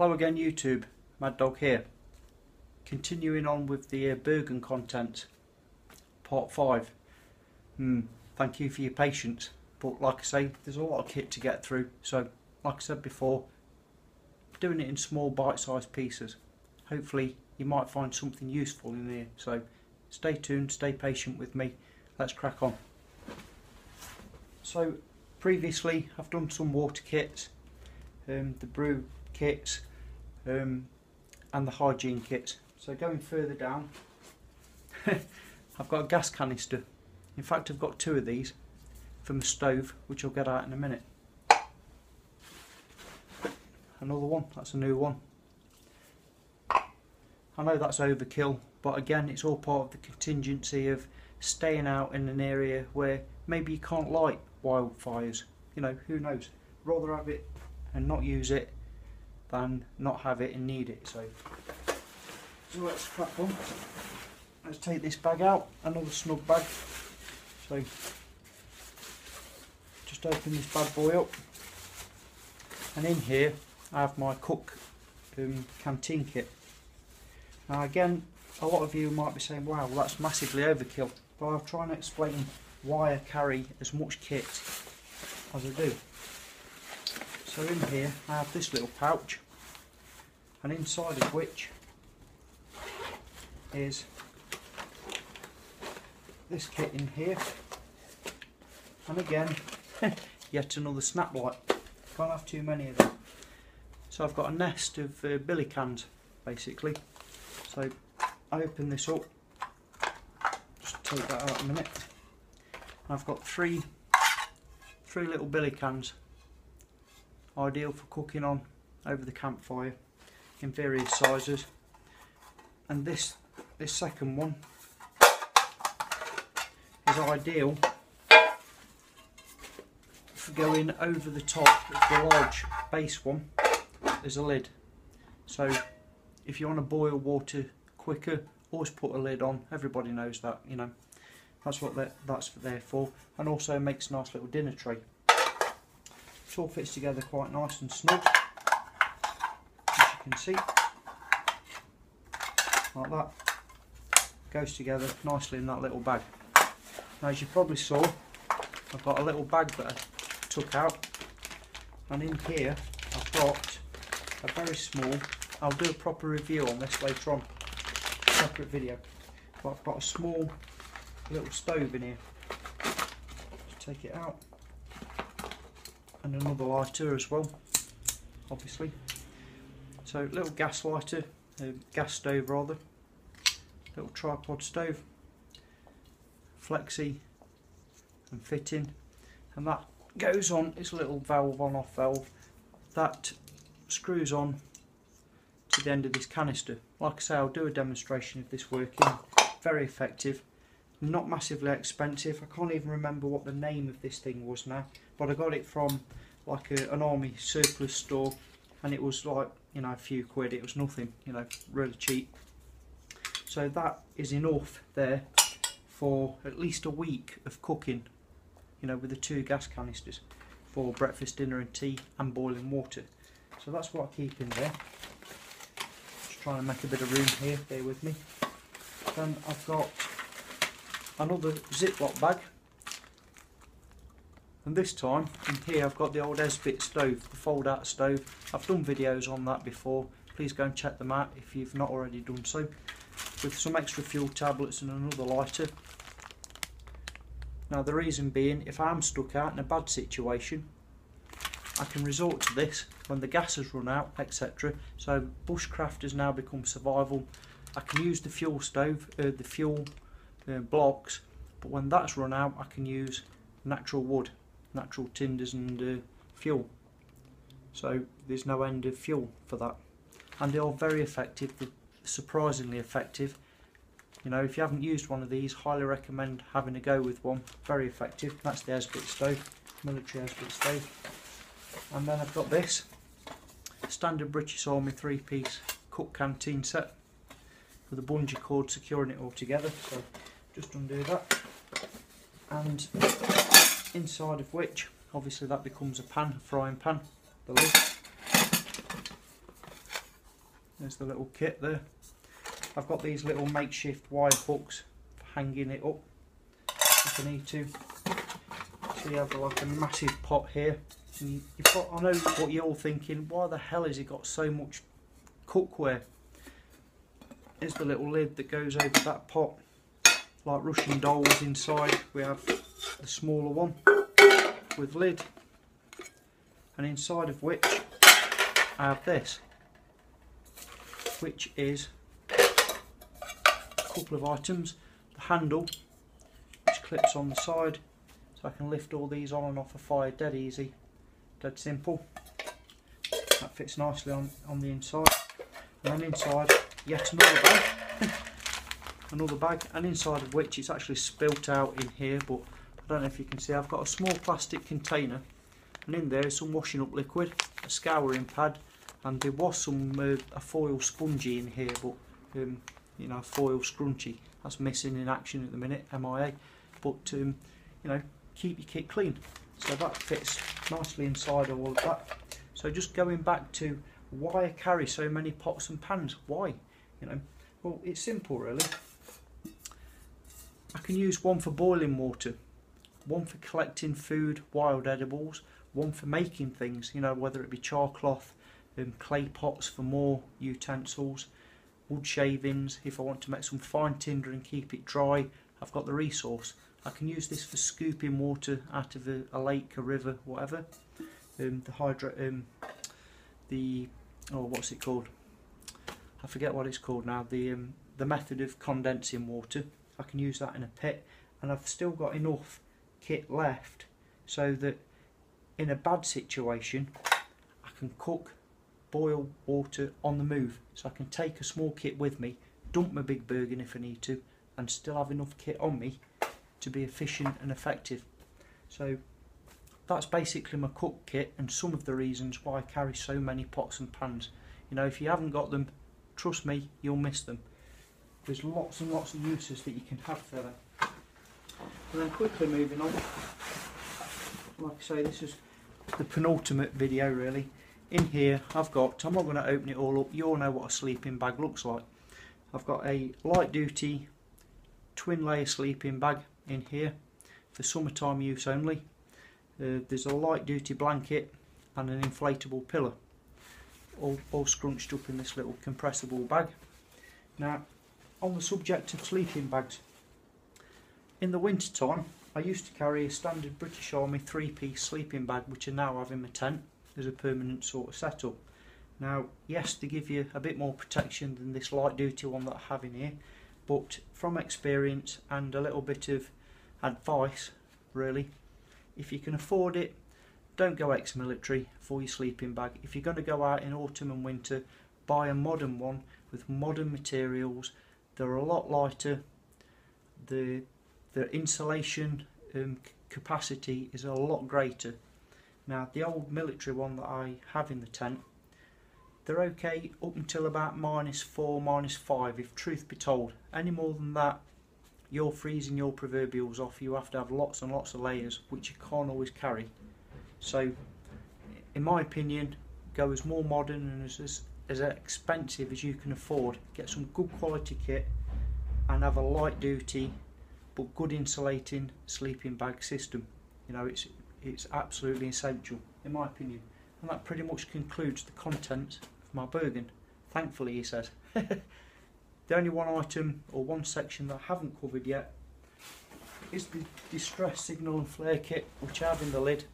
Hello again YouTube, Mad Dog here. Continuing on with the Bergen content, part 5. Thank you for your patience, but like I say, there's a lot of kit to get through, so like I said before, doing it in small bite-sized pieces. Hopefully you might find something useful in here, so stay tuned, stay patient with me, let's crack on. So previously I've done some water kits, the brew kits and the hygiene kits. So going further down I've got a gas canister. In fact I've got two of these from the stove, which I'll get out in a minute. Another one, that's a new one. I know that's overkill, but again it's all part of the contingency of staying out in an area where maybe you can't light wildfires. You know, who knows, rather have it and not use it than not have it and need it. So let's crack on. Let's take this bag out, another snug bag. So just open this bad boy up, and in here I have my cook canteen kit. Now again, a lot of you might be saying, wow, well, that's massively overkill, but I'll try and explain why I carry as much kit as I do. So in here I have this little pouch, and inside of which is this kit in here, and again yet another snap light. Can't have too many of them. So I've got a nest of billy cans basically. So I open this up, just take that out a minute. I've got three little billy cans, ideal for cooking on over the campfire in various sizes, and this second one is ideal for going over the top of the large base one. There's a lid, so if you want to boil water quicker, always put a lid on. Everybody knows that, you know, that's what that's there for, and also makes a nice little dinner tray. It all fits together quite nice and snug, as you can see, like that. Goes together nicely in that little bag. Now, as you probably saw, I've got a little bag that I took out, and in here I've got a very small, I'll do a proper review on this later on, separate video, but I've got a small little stove in here. Just take it out, and another lighter as well, obviously. So little gas lighter, gas stove rather, little tripod stove, flexi and fitting, and that goes on its little valve, on off valve, that screws on to the end of this canister. Like I say, I'll do a demonstration of this working. Very effective, not massively expensive. I can't even remember what the name of this thing was now, but I got it from like an army surplus store, and it was like, you know, a few quid. It was nothing, you know, really cheap. So that is enough there for at least a week of cooking, you know, with the two gas canisters for breakfast, dinner and tea and boiling water. So that's what I keep in there. Just trying to make a bit of room here, bear with me. Then I've got another Ziploc bag, and this time in here I've got the old Esbit stove, the fold out stove. I've done videos on that before, please go and check them out if you've not already done so, with some extra fuel tablets and another lighter. Now the reason being, if I'm stuck out in a bad situation, I can resort to this when the gas has run out, etc. So bushcraft has now become survival. I can use the fuel stove, the fuel blocks, but when that's run out I can use natural wood, natural tinders and fuel. So there's no end of fuel for that, and they are very effective, surprisingly effective. You know, if you haven't used one of these, highly recommend having a go with one. Very effective. That's the Esbit stove, military Esbit stove. And then I've got this standard British Army 3-piece cook canteen set with a bungee cord securing it all together. So just undo that, and inside of which obviously that becomes a pan, a frying pan, the lid. There's the little kit there. I've got these little makeshift wire hooks for hanging it up if I need to. So you have like a massive pot here. And I know what you're all thinking, why the hell has it got so much cookware? Here's the little lid that goes over that pot. Like Russian dolls inside, we have the smaller one with lid, and inside of which I have this, which is a couple of items. The handle, which clips on the side, so I can lift all these on and off a fire dead easy, dead simple. That fits nicely on the inside. And then inside, yet another bag. Another bag, and inside of which it's actually spilt out in here, but I don't know if you can see, I've got a small plastic container, and in there is some washing up liquid, a scouring pad, and there was some a foil spongy in here, but you know, foil scrunchy, that's missing in action at the minute, MIA. But you know, keep your kit clean. So that fits nicely inside of all of that. So just going back to why I carry so many pots and pans, why? You know, well, it's simple really. I can use one for boiling water, one for collecting food, wild edibles, one for making things, you know, whether it be char cloth, clay pots for more utensils, wood shavings, if I want to make some fine tinder and keep it dry, I've got the resource. I can use this for scooping water out of a lake, a river, whatever. What's it called? I forget what it's called now. The method of condensing water. I can use that in a pit, and I've still got enough kit left so that in a bad situation I can cook, boil water on the move. So I can take a small kit with me, dump my big Bergen if I need to, and still have enough kit on me to be efficient and effective. So that's basically my cook kit, and some of the reasons why I carry so many pots and pans. You know, if you haven't got them, trust me, you'll miss them. There's lots and lots of uses that you can have for them. And then quickly moving on, like I say, this is the penultimate video really. In here I've got, I'm not going to open it all up, you all know what a sleeping bag looks like. I've got a light duty twin layer sleeping bag in here for summertime use only. There's a light duty blanket and an inflatable pillow, all scrunched up in this little compressible bag. Now, on the subject of sleeping bags, in the winter time I used to carry a standard British Army 3-piece sleeping bag, which I now have in my tent as a permanent sort of setup. Now yes, they give you a bit more protection than this light duty one that I have in here, but from experience and a little bit of advice really, if you can afford it, don't go ex-military for your sleeping bag. If you're going to go out in autumn and winter, buy a modern one with modern materials. They're a lot lighter, the insulation capacity is a lot greater. Now the old military one that I have in the tent, they're okay up until about -4, -5 if truth be told. Any more than that, you're freezing your proverbials off. You have to have lots and lots of layers, which you can't always carry. So in my opinion, go as more modern and as expensive as you can afford. Get some good quality kit and have a light duty but good insulating sleeping bag system. You know, it's absolutely essential in my opinion. And that pretty much concludes the content of my Bergen. Thankfully, he says. The only one item or one section that I haven't covered yet is the distress signal and flare kit, which I have in the lid,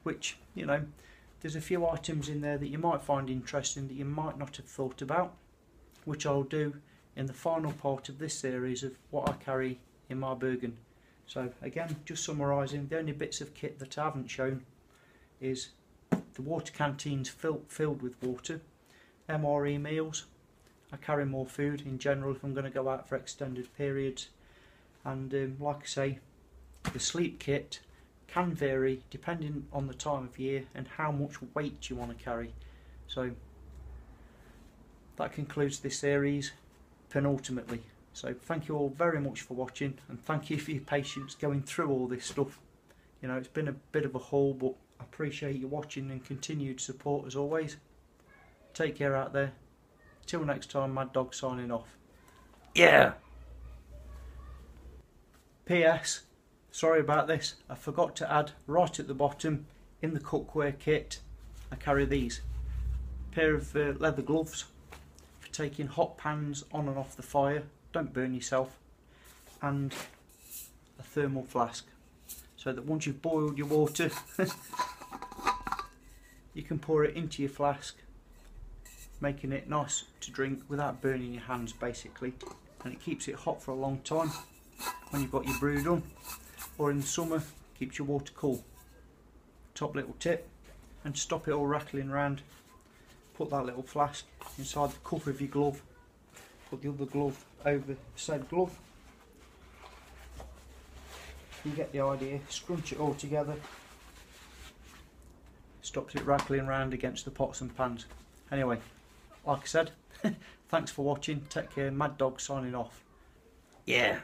which, you know, there's a few items in there that you might find interesting that you might not have thought about, which I'll do in the final part of this series of what I carry in my Bergen. So again, just summarising, the only bits of kit that I haven't shown is the water canteens filled with water, MRE meals. I carry more food in general if I'm going to go out for extended periods, and like I say, the sleep kit can vary depending on the time of year and how much weight you want to carry. So that concludes this series penultimately. So thank you all very much for watching, and thank you for your patience going through all this stuff. You know, it's been a bit of a haul, but I appreciate you watching and continued support as always. Take care out there. Till next time, Mad Dog signing off. Yeah! PS, sorry about this, I forgot to add right at the bottom, in the cookware kit, I carry these. A pair of leather gloves for taking hot pans on and off the fire, don't burn yourself, and a thermal flask, so that once you've boiled your water, you can pour it into your flask, making it nice to drink without burning your hands basically, and it keeps it hot for a long time when you've got your brew done, or in the summer keeps your water cool. Top little tip, and to stop it all rattling around, put that little flask inside the cuff of your glove, put the other glove over said glove, you get the idea, scrunch it all together, stops it rattling around against the pots and pans. Anyway, like I said, thanks for watching, take care, Mad Dog signing off. Yeah.